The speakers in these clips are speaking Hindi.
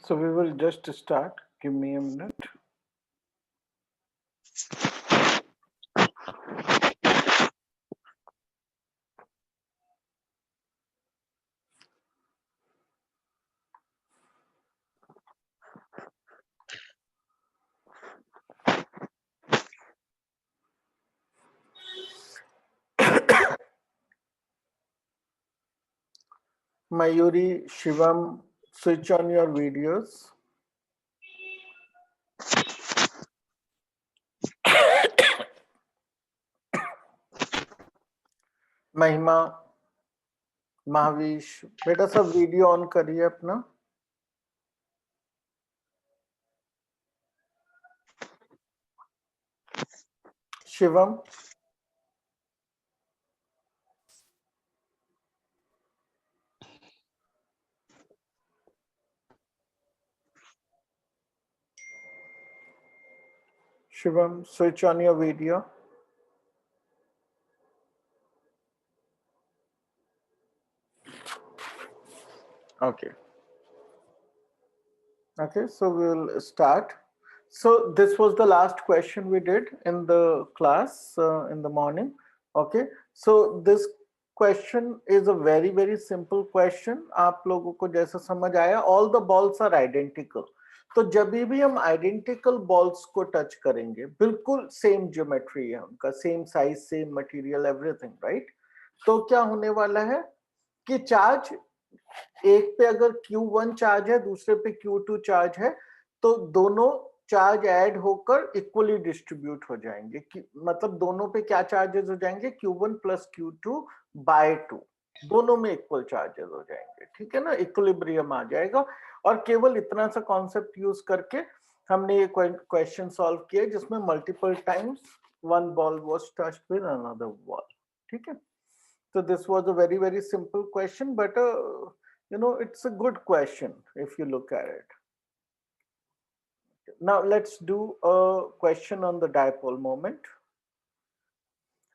So we will just start. Give me a minute. Mayuri, Shivam, switch on your videos. महिमा, महावीश, बेटा सब वीडियो ऑन करिए अपना. Shivam, Shivam, switch on your video. Okay. Okay, so we'll start. So this was the last question we did in the class in the morning. Okay, so this question is a very simple question. आप लोगों को जैसा समझ आया, all the balls are identical. तो जब भी हम identical balls को टच करेंगे, बिल्कुल सेम ज्योमेट्री है उनका, same size, same material, everything, right? तो क्या होने वाला है कि चार्ज एक पे अगर Q1 चार्ज है, दूसरे पे Q2 चार्ज है, तो दोनों चार्ज ऐड होकर इक्वली डिस्ट्रीब्यूट हो जाएंगे. मतलब दोनों पे क्या चार्जेस हो जाएंगे? Q1 प्लस Q2 बाय 2, दोनों में इक्वल चार्जेस हो जाएंगे. ठीक है ना, इक्विलिब्रियम आ जाएगा. और केवल इतना सा कॉन्सेप्ट यूज करके हमने ये क्वेश्चन सॉल्व किया जिसमें multiple times one ball was touched with another ball. ठीक है, so this was a very simple question, but it's a good question if you look at it. Now let's do a question on the dipole moment.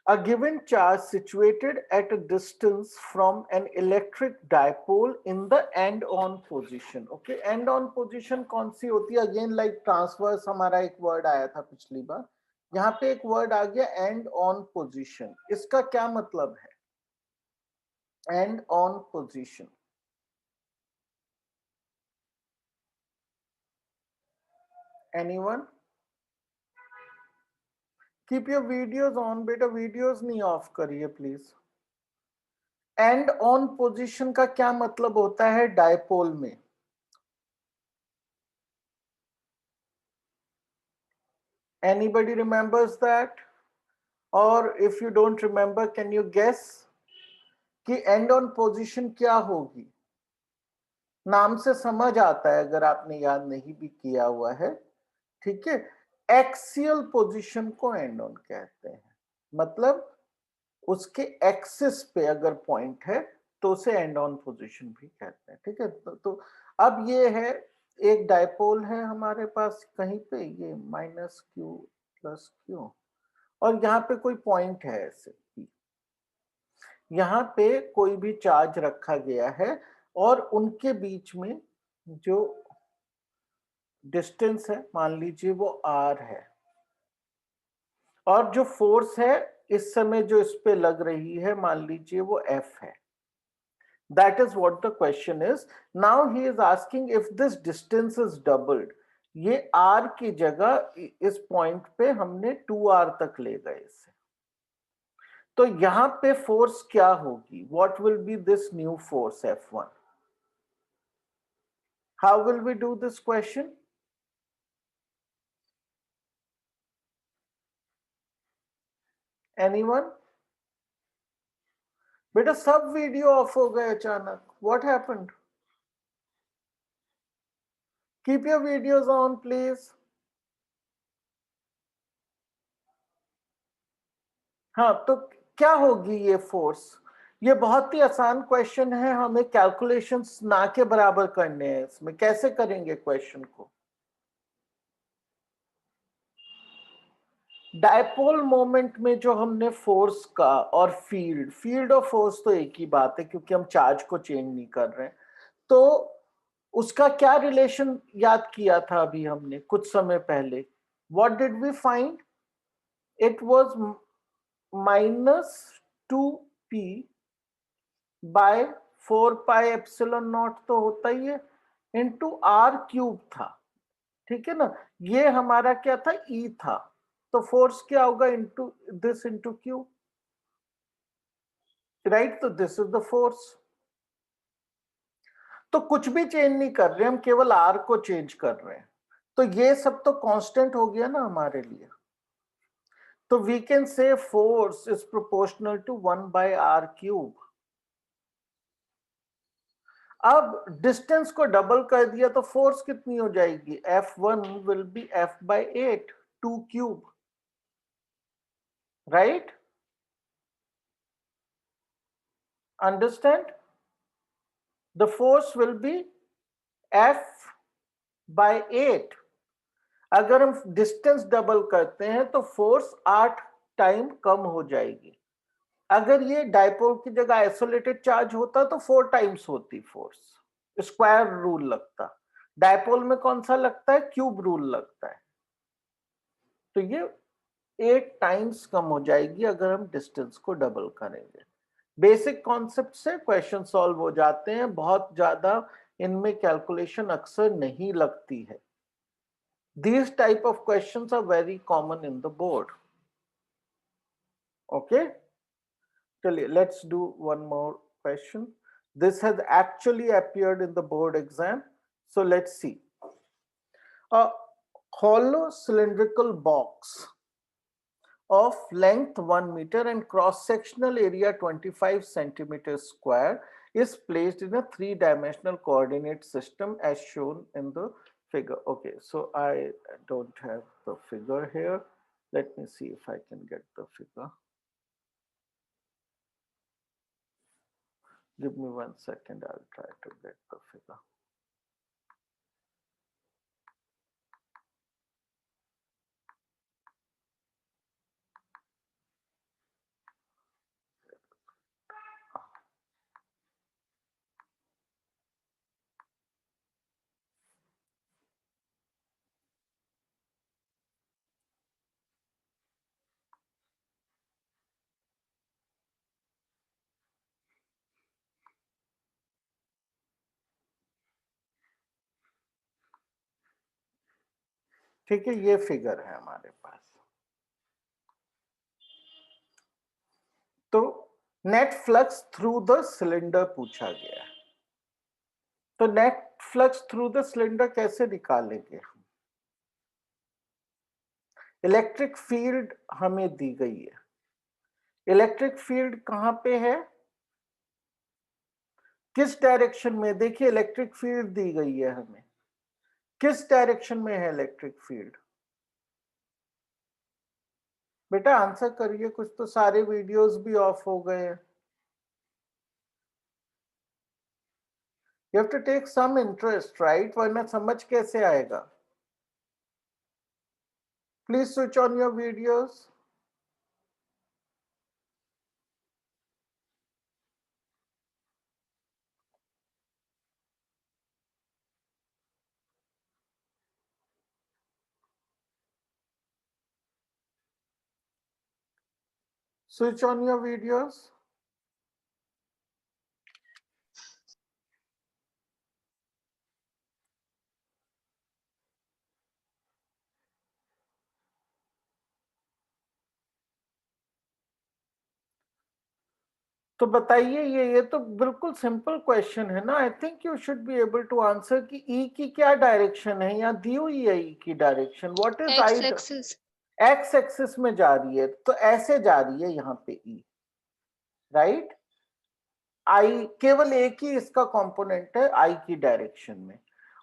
A given charge situated at a distance from an electric dipole in the end-on position. Okay, end-on position कौन सी होती है? Again like transverse हमारा एक word आया था पिछली बार, यहाँ पे एक word आ गया end-on position. इसका क्या मतलब है? End-on position. Anyone? Keep your videos on, बेटा videos नहीं ऑफ करिए प्लीज. एंड ऑन पोजीशन का क्या मतलब होता है डायपोल में? Anybody remembers that? Or if you don't remember, can you guess कि एंड ऑन पोजीशन क्या होगी? नाम से समझ आता है अगर आपने याद नहीं भी किया हुआ है. ठीक है, एक्सियल पोजीशन को एंड ऑन कहते हैं. मतलब उसके एक्सिस पे अगर पॉइंट है तो उसे एंड ऑन पोजीशन भी कहते हैं. ठीक है, तो अब ये है, एक डायपोल है हमारे पास कहीं पे, ये माइनस क्यू प्लस क्यू, और यहाँ पे कोई पॉइंट है ऐसे, यहाँ पे कोई भी चार्ज रखा गया है और उनके बीच में जो डिस्टेंस है मान लीजिए वो r है, और जो फोर्स है इस समय जो इस पे लग रही है मान लीजिए वो F है. That is what the question is. Now he is asking if this distance is doubled. ये r की जगह इस पॉइंट पे हमने 2r तक ले गए इसे, तो यहां पे फोर्स क्या होगी? What will be this new force F1? How will we do this question? Anyone? बेटा सब वीडियो ऑफ हो गए अचानक. What happened? Keep your videos on, please. हाँ, तो क्या होगी ये फोर्स? ये बहुत ही आसान क्वेश्चन है, हमें कैलकुलेशंस ना के बराबर करने हैं. इसमें कैसे करेंगे क्वेश्चन को? डायपोल मोमेंट में जो हमने फोर्स का और फील्ड और फोर्स तो एक ही बात है क्योंकि हम चार्ज को चेंज नहीं कर रहे हैं. तो उसका क्या रिलेशन याद किया था अभी हमने कुछ समय पहले? What did we find? It was -2p by 4πε0 तो होता ही है, इंटू r³ था, ठीक है ना? ये हमारा क्या था? E था, तो फोर्स क्या होगा? Into this into Q, right? तो दिस इज द फोर्स। तो कुछ भी चेंज नहीं कर रहे हम, केवल r को चेंज कर रहे हैं, तो ये सब तो कांस्टेंट हो गया ना हमारे लिए। तो we can say force is proportional to 1/r³। अब डिस्टेंस को डबल कर दिया तो फोर्स कितनी हो जाएगी? F1 will be F/8, 2³, right? Understand? The force will be F/8। अगर हम डिस्टेंस डबल करते हैं तो फोर्स 8 टाइम कम हो जाएगी। अगर ये डायपोल की जगह आइसोलेटेड चार्ज होता तो 4 टाइम्स होती फोर्स, स्क्वायर रूल लगता। डायपोल में कौन सा लगता है? क्यूब रूल लगता है। तो ये 8 टाइम्स कम हो जाएगी अगर हम डिस्टेंस को डबल करेंगे। बेसिक कॉन्सेप्ट से क्वेश्चन सॉल्व हो जाते हैं, बहुत ज्यादा इनमें कैलकुलेशन अक्सर नहीं लगती है। These type of questions are very common in the board. Okay, चलिए, let's do one more question. This has actually appeared in the board exam, so let's see. A hollow cylindrical box of length 1 meter and cross-sectional area 25 centimeters square is placed in a 3-dimensional coordinate system as shown in the figure. Okay, so I don't have the figure here. Let me see if I can get the figure. Give me 1 second, I'll try to get the figure. ठीक है, ये फिगर है हमारे पास। तो net flux through the cylinder पूछा गया है, तो net flux through the cylinder कैसे निकालेंगे? इलेक्ट्रिक फील्ड हमें दी गई है। इलेक्ट्रिक फील्ड कहां पे है? किस डायरेक्शन में? देखिए, इलेक्ट्रिक फील्ड दी गई है हमें, किस डायरेक्शन में है इलेक्ट्रिक फील्ड? बेटा आंसर करिए, कुछ तो सारे वीडियोस भी ऑफ हो गए हैं। You have to take some interest, right? वरना समझ कैसे आएगा? Please switch on your videos. Switch on your videos. तो बताइए, ये तो बिल्कुल सिंपल क्वेश्चन है ना। I think you should be able to answer कि ई की क्या डायरेक्शन है, यहाँ दी हुई है ई की direction. What is I? X axis. X axis में जा रही है, तो ऐसे जा रही है यहाँ पे ई, राइट? आई केवल एक ही इसका कंपोनेंट है आई की डायरेक्शन में,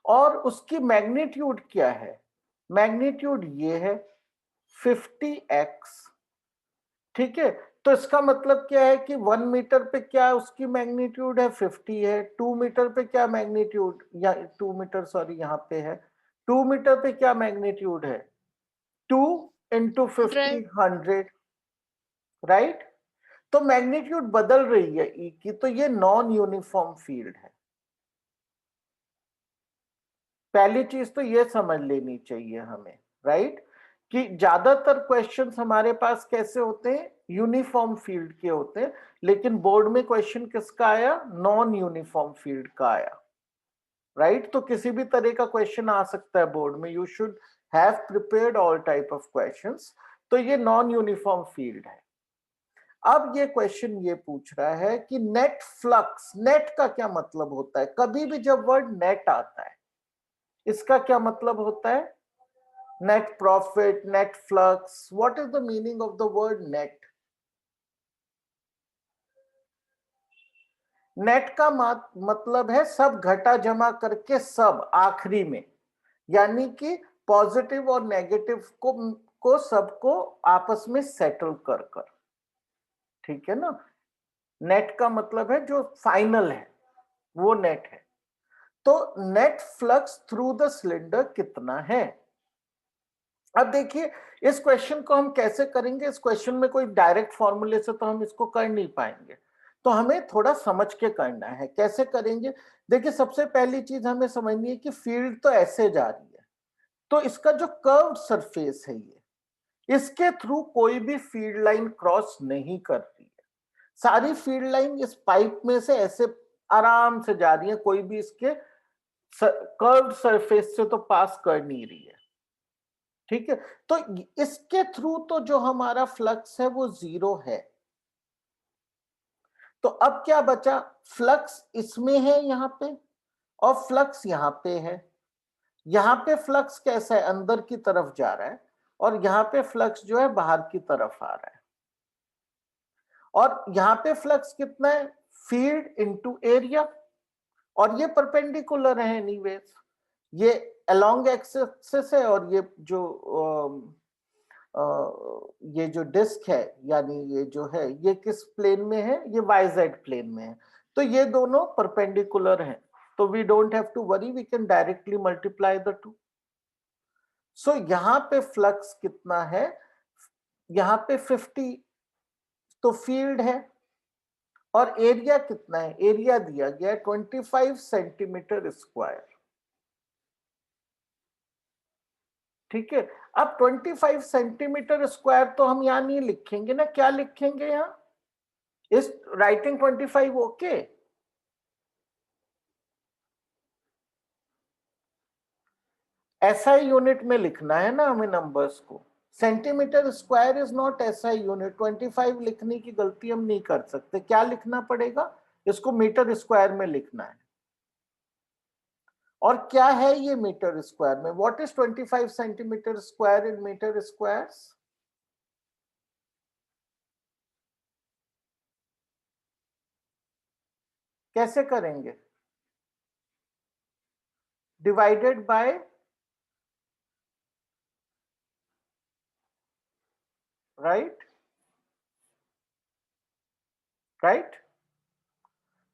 और उसकी मैग्नीट्यूड क्या है? मैग्नीट्यूड ये है 50x, ठीक है? तो इसका मतलब क्या है कि 1 मीटर पे क्या उसकी मैग्नीट्यूड है? 50 है। 2 मीटर पे क्या मैग्नीट्यूड, या 2 मीटर सॉरी यहाँ पे है, 2 मीटर पे क्या मैग्नीट्यूड है? 2 इंटू 50, 100, राइट? तो मैग्नीट्यूड बदल रही है ई की, तो ये नॉन यूनिफॉर्म फील्ड है। पहली चीज तो ये समझ लेनी चाहिए हमें, राइट, कि ज्यादातर क्वेश्चंस हमारे पास कैसे होते हैं, यूनिफॉर्म फील्ड के होते हैं, लेकिन बोर्ड में क्वेश्चन किसका आया, नॉन यूनिफॉर्म फील्ड का आया, राइट। तो किसी भी तरह का क्वेश्चन आ सकता है बोर्ड में, you should have prepared all type of questions. तो ये नॉन यूनिफॉर्म फील्ड है। अब ये क्वेश्चन ये पूछ रहा है कि नेट फ्लक्स, नेट का क्या मतलब होता है, कभी भी जब वर्ड नेट आता है इसका क्या मतलब होता है, net profit, net flux, what is the meaning of the word net. Net का मतलब है सब घटा जमा करके सब आखिरी में, यानी कि पॉजिटिव और नेगेटिव को सबको आपस में सेटल कर कर, ठीक है ना। नेट का मतलब है जो फाइनल है वो नेट है। तो net flux through the cylinder कितना है। अब देखिए इस क्वेश्चन को हम कैसे करेंगे, इस क्वेश्चन में कोई डायरेक्ट फॉर्मूले से तो हम इसको कर नहीं पाएंगे, तो हमें थोड़ा समझ के करना है। कैसे करेंगे, देखिए सबसे पहली चीज हमें समझनी है कि फील्ड तो ऐसे जा रही है, तो इसका जो कर्व्ड सरफेस है ये, इसके थ्रू कोई भी फील्ड लाइन क्रॉस नहीं कर रही है। सारी फील्ड लाइन इस पाइप में से ऐसे आराम से जा रही है, कोई भी इसके कर्व्ड सरफेस से तो पास कर नहीं रही है, ठीक है। तो इसके थ्रू तो जो हमारा फ्लक्स है वो 0 है। तो अब क्या बचा, फ्लक्स इसमें है यहां पे और फ्लक्स यहां पे है। यहां पे फ्लक्स कैसा है, अंदर की तरफ जा रहा है, और यहां पे फ्लक्स जो है बाहर की तरफ आ रहा है। और यहां पे फ्लक्स कितना है, फील्ड इनटू एरिया, और ये परपेंडिकुलर है एनीवेज, ये अलोंग एक्सिस है, और ये जो डिस्क है यानी ये जो है ये किस प्लेन में है, ये वाईजेड प्लेन में है। तो ये दोनों परपेंडिकुलर हैं, तो we don't have to worry, we can directly multiply the two. So यहां पे फ्लक्स कितना है, यहां पे 50 तो फील्ड है, और एरिया कितना है, एरिया दिया गया है 25 सेंटीमीटर स्क्वायर, ठीक है। अब 25 सेंटीमीटर स्क्वायर तो हम यहां नहीं लिखेंगे ना, क्या लिखेंगे यहां, इस राइटिंग 25 ओके। एसआई यूनिट में लिखना है ना हमें नंबर्स को, centimetre square is not SI unit. 25 लिखने की गलती हम नहीं कर सकते, क्या लिखना पड़ेगा, इसको मीटर स्क्वायर में लिखना है। और क्या है ये मीटर स्क्वायर में, what is 25 centimetre square in metre squares, कैसे करेंगे, डिवाइडेड बाय, राइट, राइट।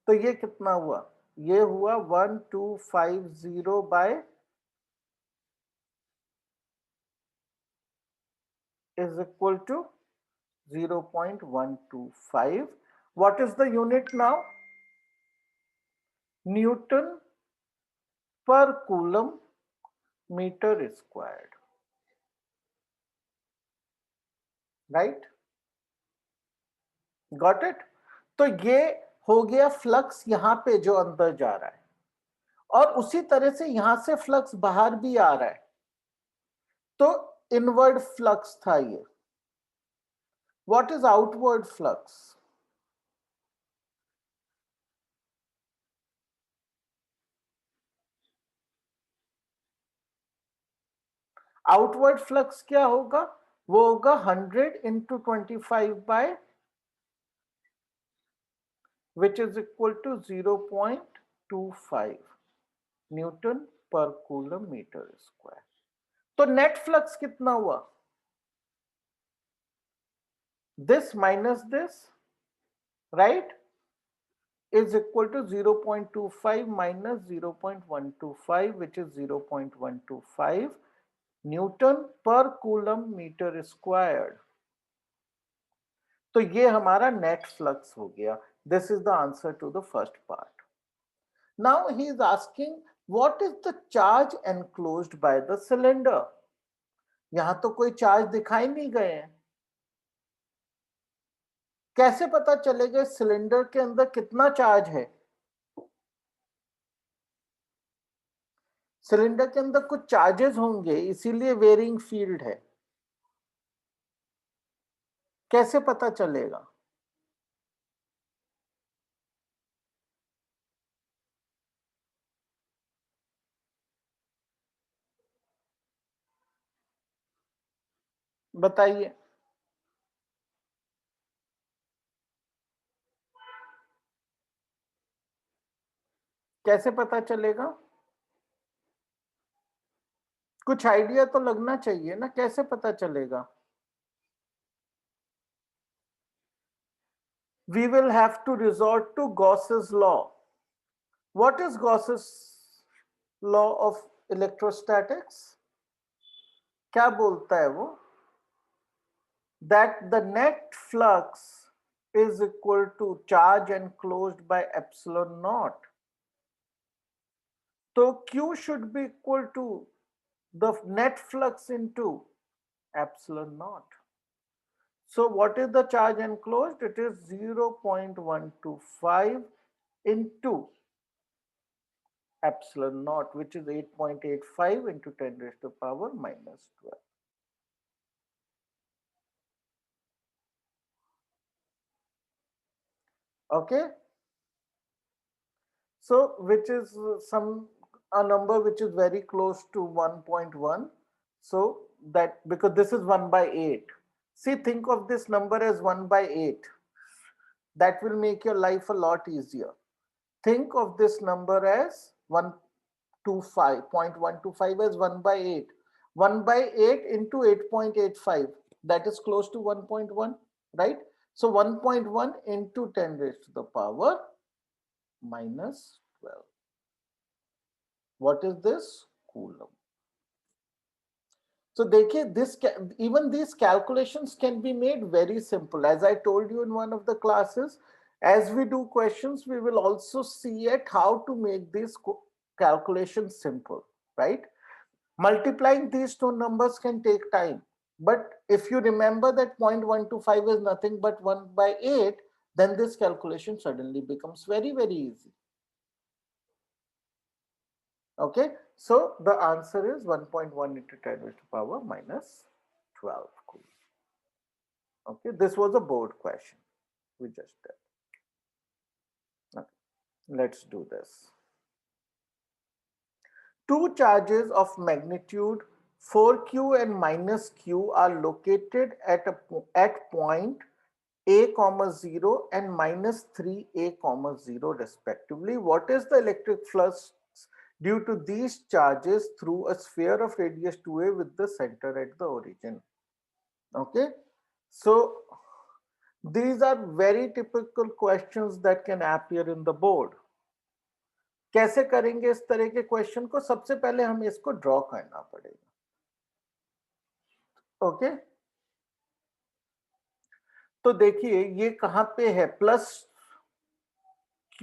तो ये कितना हुआ, ये हुआ 1250 by is equal to 0.125. What is the unit now? Newton per coulomb meter squared, right? Got it? तो ये हो गया फ्लक्स यहां पे जो अंदर जा रहा है, और उसी तरह से यहां से फ्लक्स बाहर भी आ रहा है, तो इनवर्ड फ्लक्स था ये। What is outward flux, outward flux क्या होगा, वो होगा 100 into 25 by which is equal to 0.25 newton per coulomb metre square. तो नेट फ्लक्स कितना हुआ, this minus this, right, is equal to 0.25 minus 0.125 which is 0.125 newton per coulomb metre squared. तो ये हमारा नेट फ्लक्स हो गया। This is the answer to the first part. Now he is asking What is the charge enclosed by the cylinder? यहां तो कोई चार्ज दिखाई नहीं गए हैं, कैसे पता चलेगा सिलेंडर के अंदर कितना चार्ज है? सिलेंडर के अंदर कुछ चार्जेस होंगे, इसीलिए वेरिंग फील्ड है। कैसे पता चलेगा? बताइए। कैसे पता चलेगा? कुछ आइडिया तो लगना चाहिए ना, कैसे पता चलेगा? We will have to resort to Gauss's law. What is Gauss's law of electrostatics? क्या बोलता है वो? That the net flux is equal to charge enclosed by epsilon naught. So Q should be equal to the net flux into epsilon naught. So what is the charge enclosed? It is 0.125 into epsilon naught, which is 8.85 into 10 raised to the power minus 12. Okay. So which is a number which is very close to 1.1. So that, because this is 1 by 8. See, think of this number as 1 by 8. That will make your life a lot easier. Think of this number as 125.125 as 1 by 8. 1 by 8 into 8.85. That is close to 1.1, right? So 1.1 into 10 raised to the power minus 12. What is this? Coulomb. So देखिए, even these calculations can be made very simple. As I told you in one of the classes, as we do questions, we will also see at how to make these calculations simple, right? Multiplying these two numbers can take time. But if you remember that 0.125 is nothing but 1 by 8, then this calculation suddenly becomes very, very easy. Okay, so the answer is 1.1 into 10 raised to the power minus 12 coulomb. Okay, this was a board question we just did. Okay, let's do this. Two charges of magnitude 4q and minus q are located at point a comma 0 and minus 3a comma 0 respectively. What is the electric flux due to these charges through a sphere of radius 2a with the center at the origin? Okay, so these are very typical questions that can appear in the board. कैसे करेंगे इस तरह के क्वेश्चन को? सबसे पहले हमें इसको ड्रॉ करना पड़ेगा. ओके, तो देखिए ये कहां पे है प्लस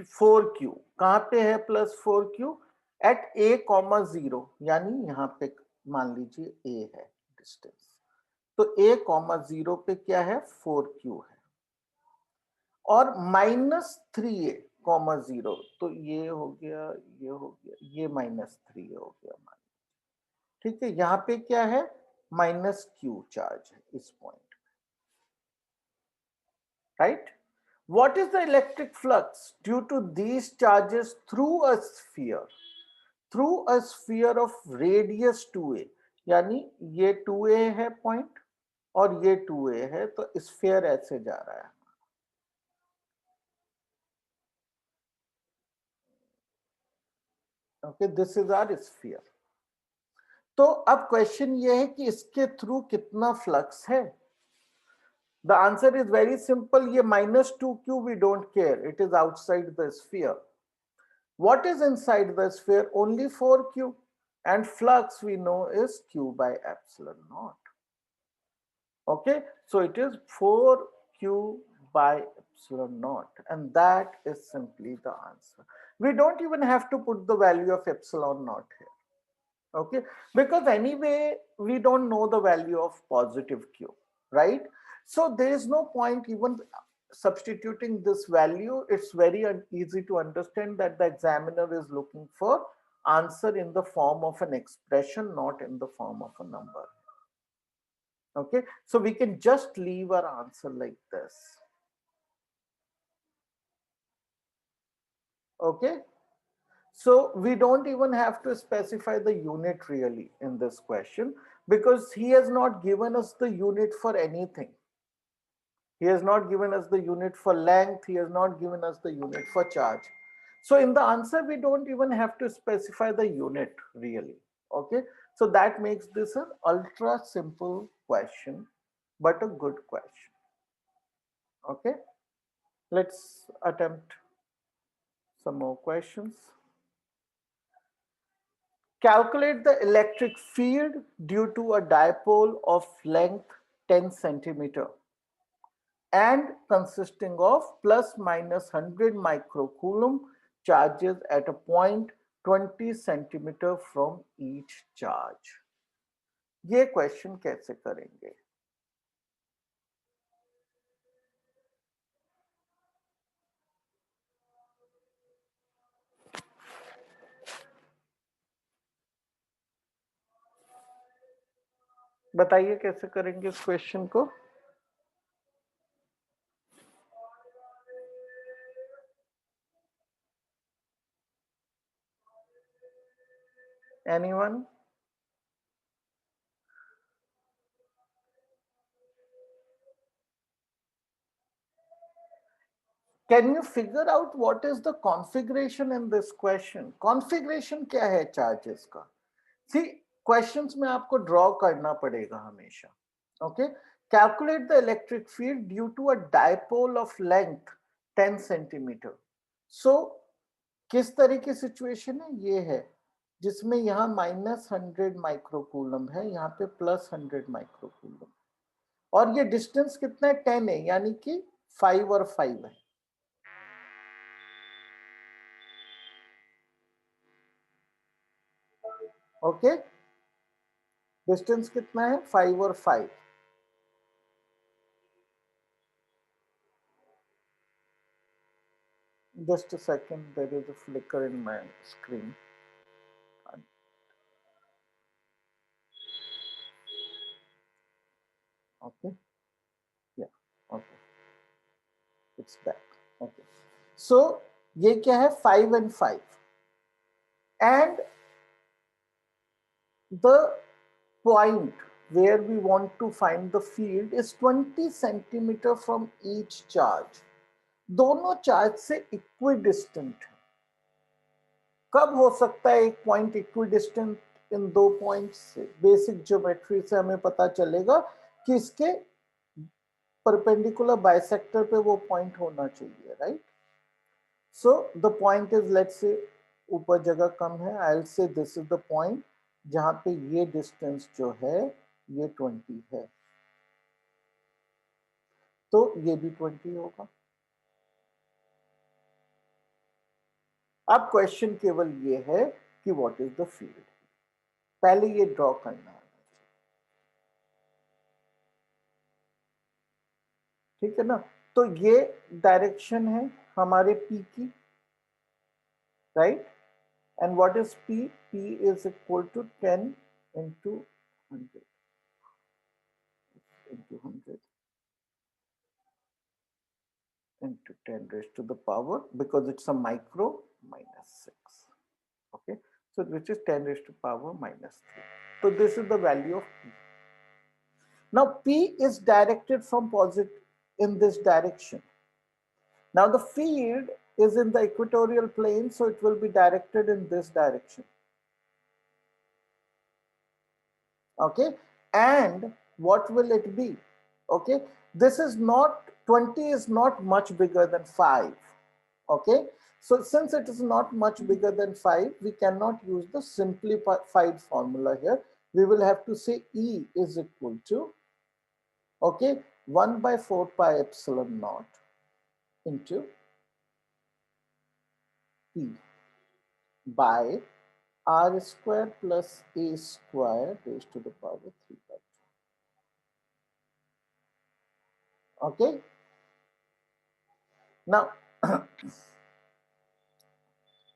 4q, कहां पे है plus 4q? Eight a comma 0, यानी यहां पे मान लीजिए a है डिस्टेंस, तो a कॉमा 0 पे क्या है? 4q है, और माइनस 3a कॉमा 0, तो ये हो गया, ये हो गया, ये माइनस 3 हो गया. ठीक है, यहां पे क्या है? माइनस q चार्ज है इस point, right? What is the electric flux due to these charges through a sphere? Through a sphere of radius 2a, यानी ये 2a है पॉइंट और ये 2a है, तो स्फीयर ऐसे जा रहा है. Okay, this is our sphere. तो अब क्वेश्चन ये है कि इसके थ्रू कितना फ्लक्स है? The answer is very simple. ये minus 2q we don't care. It is outside the sphere. What is inside the sphere? Only 4q. And flux we know is q by epsilon naught. Okay, so it is 4q by epsilon naught. And that is simply the answer. We don't even have to put the value of epsilon naught here, okay, because anyway we don't know the value of positive q, right? So there is no point even substituting this value. It's very easy to understand that the examiner is looking for answer in the form of an expression, not in the form of a number. Okay, so we can just leave our answer like this. Okay, so we don't even have to specify the unit really in this question, because he has not given us the unit for anything. He has not given us the unit for length. He has not given us the unit for charge. So in the answer, we don't even have to specify the unit really. Okay, so that makes this an ultra simple question, but a good question. Okay, let's attempt some more questions. Calculate the electric field due to a dipole of length 10 centimeter and consisting of plus minus 100 microcoulomb charges at a point 20 centimeter from each charge. ये क्वेश्चन कैसे करेंगे? बताइए कैसे करेंगे इस क्वेश्चन को? Anyone? Can you figure out what is the configuration in this question? Configuration क्या है charges का? See, questions में आपको draw करना पड़ेगा हमेशा. Okay, calculate the electric field due to a dipole of length 10 centimeter. So किस तरह की सिचुएशन है? ये है जिसमें यहाँ -100 माइक्रोकूलम है, यहाँ पे +100 माइक्रोकूलम, और ये डिस्टेंस कितना है? 10 है, यानी कि 5 और 5 है. ओके, डिस्टेंस कितना है? 5 और 5. Just a second, there is a flicker in my screen. Okay, yeah, okay, it's back. Okay, so ये क्या है? 5 and 5, and the point where we want to find the field is 20 centimeter from each charge. दोनों चार्ज से इक्विडिस्टेंट है. कब हो सकता है एक पॉइंट इक्विडिस्टेंट इन दो पॉइंट से? बेसिक ज्योमेट्री से हमें पता चलेगा कि इसके परपेंडिकुलर बाइसेक्टर पे वो पॉइंट होना चाहिए, right? So the point is, let's say ऊपर जगह कम है, I will say this is the point जहां पे ये डिस्टेंस जो है ये 20 है, तो ये भी 20 होगा. अब क्वेश्चन केवल ये है कि व्हाट इज द फील्ड. पहले ये ड्रॉ करना है, ठीक है ना? तो ये डायरेक्शन है हमारे पी की, right? And what is p? P is equal to 10 into 100 into 100 into 10 raised to the power, because it's a micro, -6. Okay, so which is 10 raised to power -3. So this is the value of p. Now p is directed from positive in this direction. Now the field is in the equatorial plane, so it will be directed in this direction. Okay, and what will it be? Okay, this is not, 20 is not much bigger than 5. Okay, so since it is not much bigger than 5, we cannot use the simplified formula here. We will have to say E is equal to, okay, 1 by 4 pi epsilon naught into P. by r square plus a square raised to the power 3 by 2. Okay. Now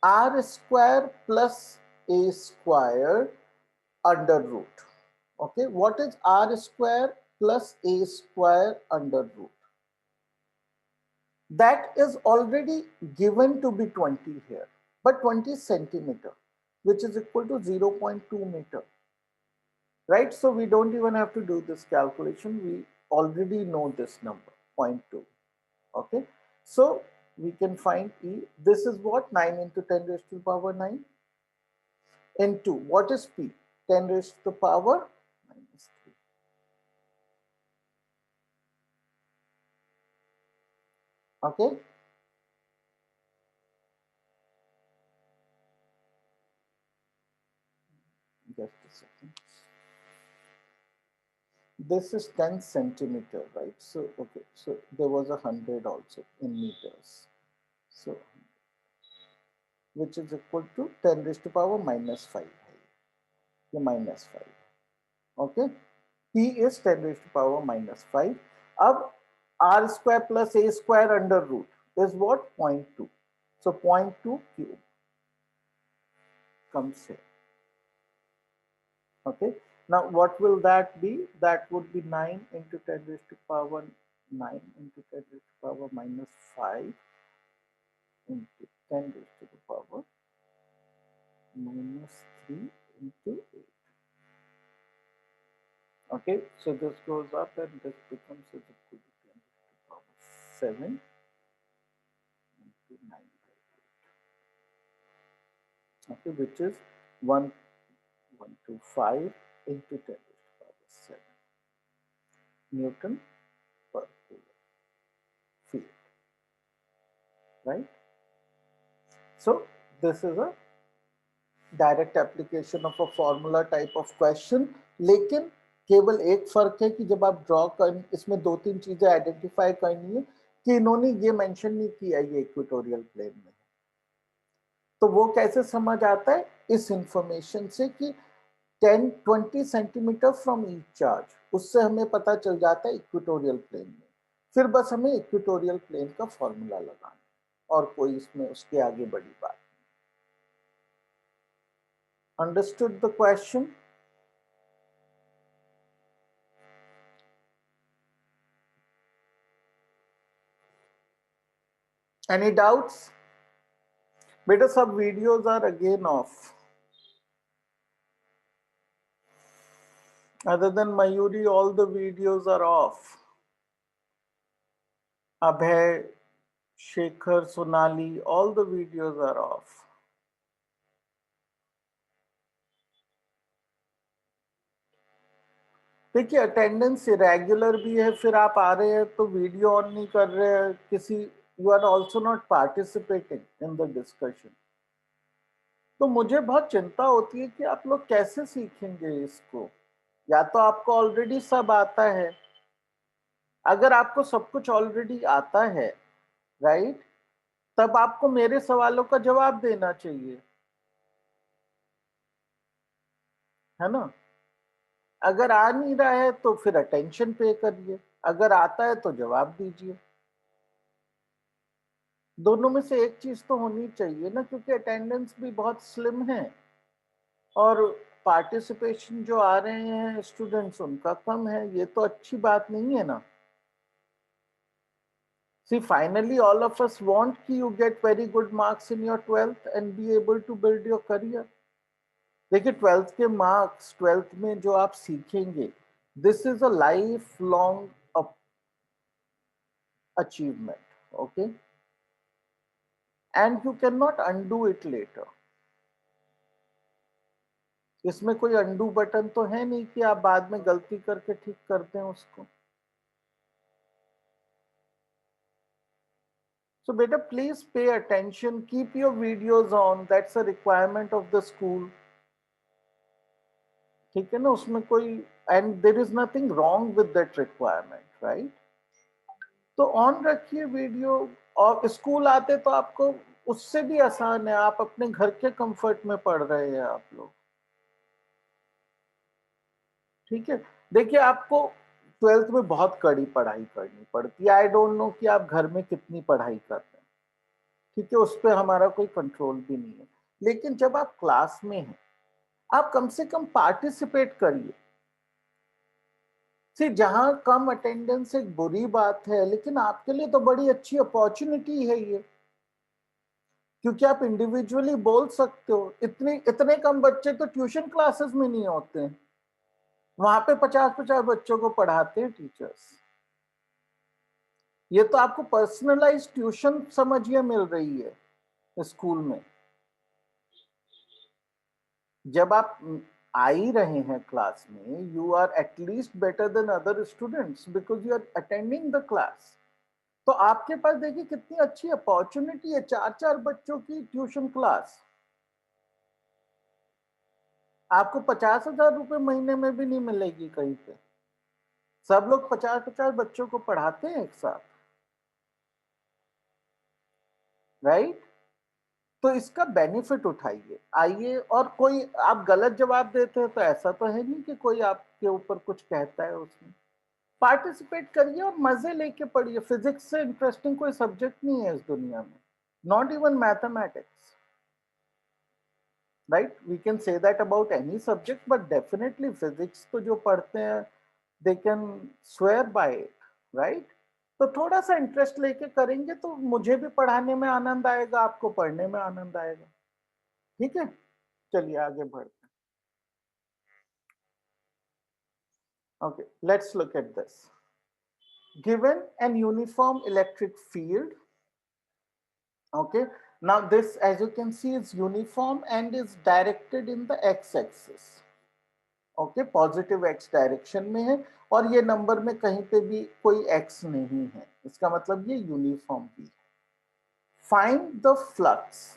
r square plus a square under root. Okay, what is r square plus a square under root? That is already given to be 20 here, but 20 centimeter, which is equal to 0.2 meter, right? So we don't even have to do this calculation. We already know this number, 0.2. Okay, so we can find E. This is what? 9 into 10 raised to the power 9 into what is P? 10 raised to the power minus 3. Okay. Just a second. This is 10 centimeter, right? So, okay, so there was 100 also in meters. So, which is equal to 10 raised to power minus 5. The minus 5. Okay. P is 10 raised to power minus 5. Now, r square plus a square under root is what? 0.2. So, 0.2 cube comes here. Okay. Now, what will that be? That would be 9 into 10 raised to power 9 into 10 raised to power minus 5 into 10 raised to the power minus 3 into 8. Okay, so this goes up and this becomes as equal to 10 raised to the power 7 into 9 by 8. Okay, which is 125 into 10 raised to the power 7 Newton per coulomb field, right? So this is a direct application of a formula type of question, लेकिन केवल एक फर्क है कि जब आप ड्रॉ कर इसमें दो तीन चीजें आइडेंटिफाई करनी है कि इन्होंने ये मेंशन नहीं किया ये इक्वेटोरियल प्लेन में, तो वो कैसे समझ आता है इस इंफॉर्मेशन से कि 10-20 सेंटीमीटर फ्रॉम ईच चार्ज, उससे हमें पता चल जाता है इक्वेटोरियल प्लेन में। फिर बस हमें इक्वेटोरियल प्लेन का फॉर्मूला लगाना और कोई इसमें उसके आगे बड़ी बात। Understood the question? Any doubts? Beta, sub videos are again off. Other than Mayuri, all the videos are off. Abhay, Shekhar, Sonali, all the videos are off. देखिए अटेंडेंस इरेगुलर भी है, फिर आप आ रहे हैं तो वीडियो ऑन नहीं कर रहे हैं, किसी you are also not participating in the discussion, तो मुझे बहुत चिंता होती है कि आप लोग कैसे सीखेंगे इसको। या तो आपको ऑलरेडी सब आता है, अगर आपको सब कुछ ऑलरेडी आता है, राइट, तब आपको मेरे सवालों का जवाब देना चाहिए, है ना। अगर आ नहीं रहा है तो फिर अटेंशन पे करिए, अगर आता है तो जवाब दीजिए। दोनों में से एक चीज तो होनी चाहिए ना, क्योंकि अटेंडेंस भी बहुत स्लिम है और पार्टिसिपेशन जो आ रहे हैं स्टूडेंट्स उनका कम है, ये तो अच्छी बात नहीं है ना। See, finally all of us want कि you get very good marks in your 12th and be able to build your career. देखिए 12th के मार्क्स, 12th में जो आप सीखेंगे, this is a life long achievement, okay, and you cannot undo it later. इसमें कोई undo बटन तो है नहीं कि आप बाद में गलती करके ठीक करते हैं उसको। So beta, please pay attention, keep your videos on, that's a requirement of the school, ठीक है ना, उसमें कोई, and there is nothing wrong with that requirement, right? तो ऑन रखिए वीडियो, और स्कूल आते तो आपको उससे भी आसान है, आप अपने घर के कंफर्ट में पढ़ रहे हैं आप लोग। ठीक है, देखिए आपको 12th में बहुत कड़ी पढ़ाई करनी पड़ती है। आई डोंट नो कि आप घर में कितनी पढ़ाई कर रहे हैं, ठीक है, उस पर हमारा कोई कंट्रोल भी नहीं है। लेकिन जब आप क्लास में हैं, आप कम से कम पार्टिसिपेट करिए। सी, जहां कम अटेंडेंस एक बुरी बात है, लेकिन आपके लिए तो बड़ी अच्छी अपॉर्चुनिटी है ये, क्योंकि आप इंडिविजुअली बोल सकते हो। इतने इतने कम बच्चे तो ट्यूशन क्लासेस में नहीं होते हैं, वहां पे 50-50 बच्चों को पढ़ाते हैं टीचर्स। ये तो आपको पर्सनलाइज ट्यूशन समझिए मिल रही है स्कूल में। जब आप आ ही रहे हैं क्लास में, you are at least better than other students because you are attending the class. तो आपके पास देखिए कितनी अच्छी अपॉर्चुनिटी है, 4-4 बच्चों की ट्यूशन क्लास। आपको 50,000 रुपए महीने में भी नहीं मिलेगी कहीं पे। सब लोग 50-50 बच्चों को पढ़ाते हैं एक साथ, राइट? तो इसका बेनिफिट उठाइए, आइए। और कोई आप गलत जवाब देते हैं तो ऐसा तो है नहीं कि कोई आपके ऊपर कुछ कहता है उसमें। पार्टिसिपेट करिए और मजे लेके पढ़िए। फिजिक्स से इंटरेस्टिंग कोई सब्जेक्ट नहीं है इस दुनिया में, not even mathematics, right? We can say that about any subject, but definitely physics तो जो पढ़ते हैं they can swear by it, right? तो थोड़ा सा इंटरेस्ट लेके करेंगे तो मुझे भी पढ़ाने में आनंद आएगा, आपको पढ़ने में आनंद आएगा। ठीक है, चलिए आगे बढ़ते हैं। Okay, let's look at this. Given an uniform electric field, okay, now this, as you can see, is uniform and is directed in the x-axis. Okay, positive x direction में है और ये नंबर में कहीं पे भी कोई x नहीं है, इसका मतलब ये यूनिफॉर्म भी है। Find the flux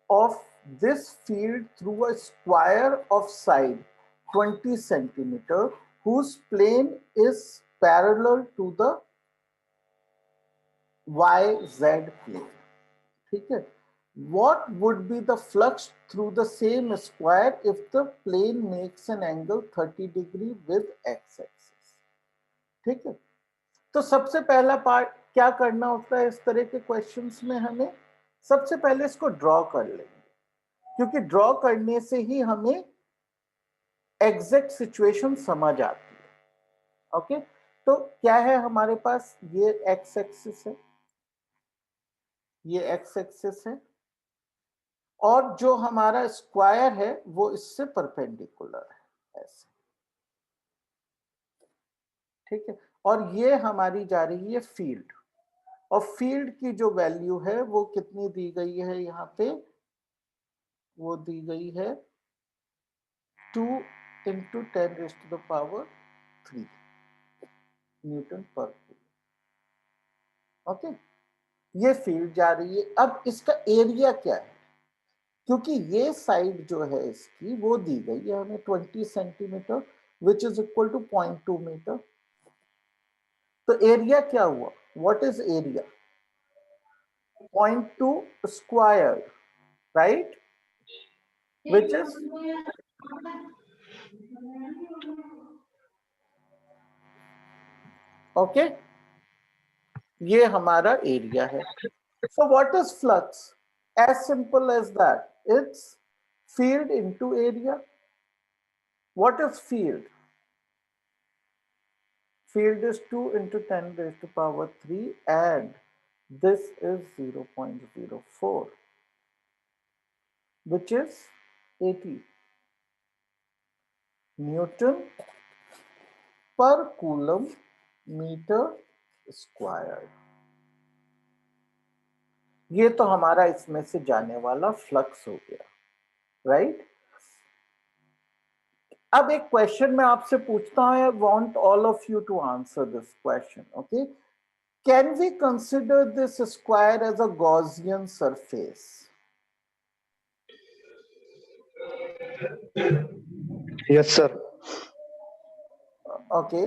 of this field through a square of side 20 centimetre whose plane is parallel to the YZ plane. ठीक है, what would be the flux through the same square if the plane makes an angle 30 degree with x axis? ठीक है, तो सबसे पहला पार्ट क्या करना होता है इस तरह के क्वेश्चंस में, हमें सबसे पहले इसको ड्रॉ कर लेंगे, क्योंकि ड्रॉ करने से ही हमें एग्जैक्ट सिचुएशन समझ आती है। ओके, तो क्या है हमारे पास, ये एक्स एक्सिस है, ये एक्स एक्सिस है, और जो हमारा स्क्वायर है वो इससे परपेंडिकुलर है, ऐसे। ठीक है, और ये हमारी जा रही है फील्ड, और फील्ड की जो वैल्यू है वो कितनी दी गई है यहाँ पे, वो दी गई है 2 × 10⁻³ न्यूटन पर कूलम। ओके, ये फील्ड जा रही है। अब इसका एरिया क्या है, क्योंकि ये साइड जो है इसकी वो दी गई है हमें 20 centimetre which is equal to 0.2 metre. तो एरिया क्या हुआ, what is area, 0.2 square, right, which is okay, ये हमारा एरिया है। So what is flux, as simple as that, it's field into area. What is field, field is 2 × 10⁻³ and this is 0.04 which is 80 Newton per coulomb meter square। ये तो हमारा इसमें से जाने वाला फ्लक्स हो गया, राइट? अब एक क्वेश्चन मैं आपसे पूछता हूं, I want all of you to answer this question. Okay, can we consider this square as a Gaussian surface? Yes, sir. Okay,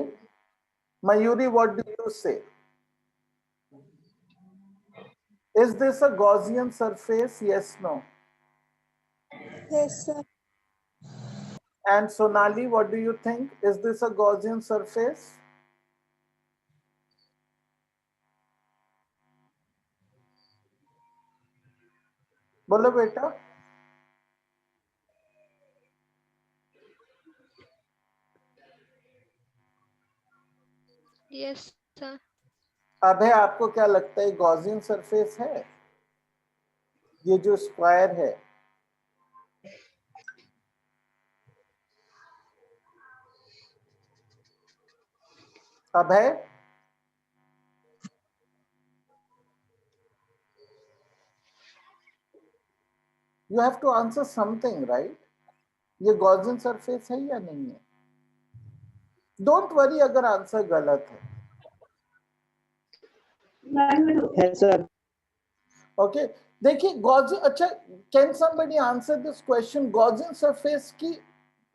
Mayuri, what do you say? Is this a Gaussian surface? Yes, no. Yes, sir. And Sonali, what do you think? Is this a Gaussian surface? बोलो बेटा. Yes, sir. अबे आपको क्या लगता है गॉसियन सरफेस है ये जो स्क्वायर है? Abhay, you have to answer something right. ये गॉसियन सरफेस है या नहीं है? डोंट वरी अगर आंसर गलत है. सर. ओके देखिए गॉसियन. अच्छा, can somebody answer this question? Gaussian surface की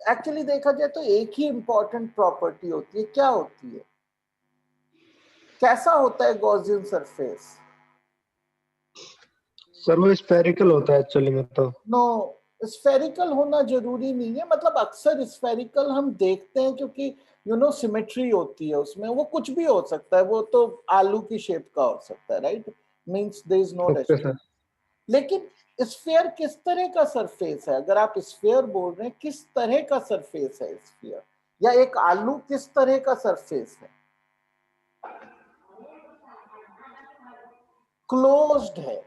एक्चुअली देखा जाए तो एक ही इंपॉर्टेंट प्रॉपर्टी होती है. क्या होती है? कैसा होता है गॉसियन सरफेस? सर वो स्फेरिकल होता है एक्चुअली में. तो नो, स्फेरिकल होना जरूरी नहीं है. मतलब अक्सर स्फेरिकल हम देखते हैं क्योंकि सिमेट्री होती है उसमें. वो कुछ भी हो सकता है. वो तो आलू की शेप का हो सकता है, right? Means there is no okay restriction. Sir. लेकिन स्फीयर किस तरह का सरफेस है? अगर आप स्फीयर बोल रहे हैं, किस तरह का सरफेस है स्फीयर? या एक आलू किस तरह का सरफेस है? क्लोज्ड है.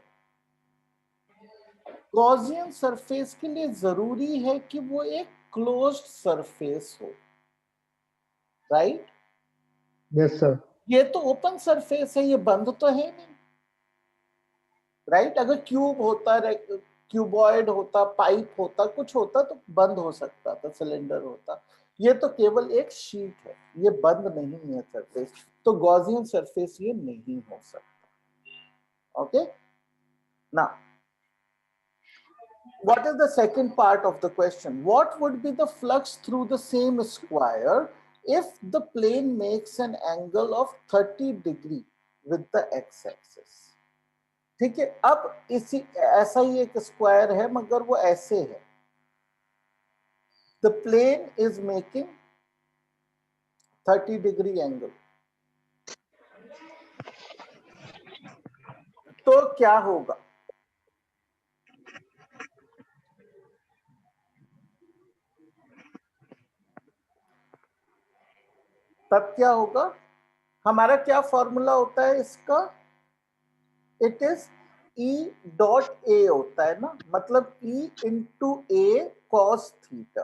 गॉसियन सरफेस के लिए जरूरी है कि वो एक क्लोज्ड सरफेस हो, राइट? Yes sir. ये तो ओपन सरफेस है, ये बंद तो है नहीं, राइट? अगर क्यूब होता, क्यूबॉइड होता, पाइप होता, कुछ होता तो बंद हो सकता था, सिलेंडर होता. ये तो केवल एक शीट है, ये बंद नहीं है सरफेस. तो गॉसियन सरफेस ये नहीं हो सकता. Okay now, what is the second part of the question? What would be the flux through the same square if the plane makes an angle of 30 degree with the x-axis? ठीक है. अब इसी ऐसा ही एक स्क्वायर है मगर वो ऐसे है. The plane is making 30 degree angle. तो क्या होगा? तब क्या होगा? हमारा क्या फॉर्मूला होता है इसका? It is E dot A होता है ना. मतलब E इंटू ए कॉस थीटा.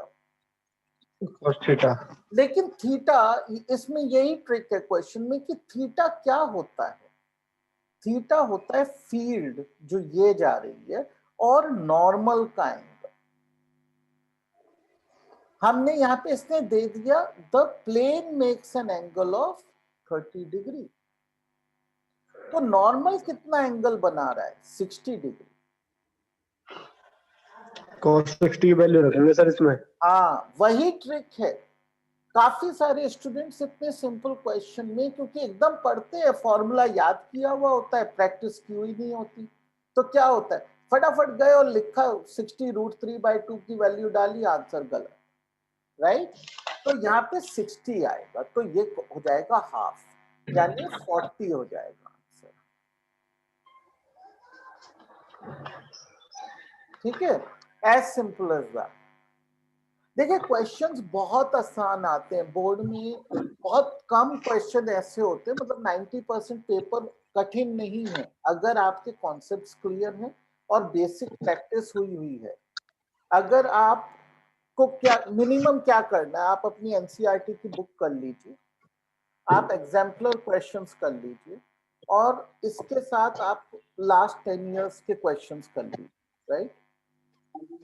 Cos theta. लेकिन थीटा, इसमें यही ट्रिक है क्वेश्चन में कि थीटा क्या होता है? थीटा होता है फील्ड जो ये जा रही है और नॉर्मल का एंगल. हमने यहां पे इसने दे दिया the plane makes an angle of 30 degree. तो नॉर्मल कितना एंगल बना रहा है? 60 डिग्री. कॉस 60 की वैल्यू रखेंगे सर इसमें. हाँ, वही ट्रिक है. काफी सारे स्टूडेंट्स इतने सिंपल क्वेश्चन में, क्योंकि एकदम पढ़ते हैं, फॉर्मूला याद किया हुआ होता है, प्रैक्टिस की हुई नहीं होती, तो क्या होता है, फटाफट गए और लिखा 60√3/2 की वैल्यू डाली, आंसर गलत, राइट? तो यहाँ पे 60 आएगा, तो ये हो जाएगा हाफ, यानी 40 हो जाएगा आंसर. ठीक है, एज सिंपल एज दैट. देखिए क्वेश्चंस बहुत आसान आते हैं बोर्ड में. बहुत कम क्वेश्चन ऐसे होते हैं, मतलब 90% पेपर कठिन नहीं है अगर आपके कॉन्सेप्ट्स क्लियर हैं और बेसिक प्रैक्टिस हुई हुई है. अगर आपको क्या मिनिमम क्या करना है, आप अपनी एनसीईआरटी की बुक कर लीजिए, आप एग्जाम्पलर क्वेश्चंस कर लीजिए, और इसके साथ आप लास्ट 10 years के क्वेश्चंस कर लीजिए, right?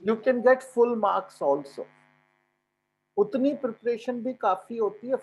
You can get full marks also. उतनी प्रिपरेशन भी काफी होती है.